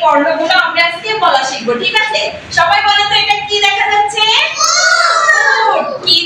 বর্ণগুলো আমরা আজকে বলা শিখবো, ঠিক আছে? সবাই বলেন তো এটা কি দেখা যাচ্ছে? উট। কি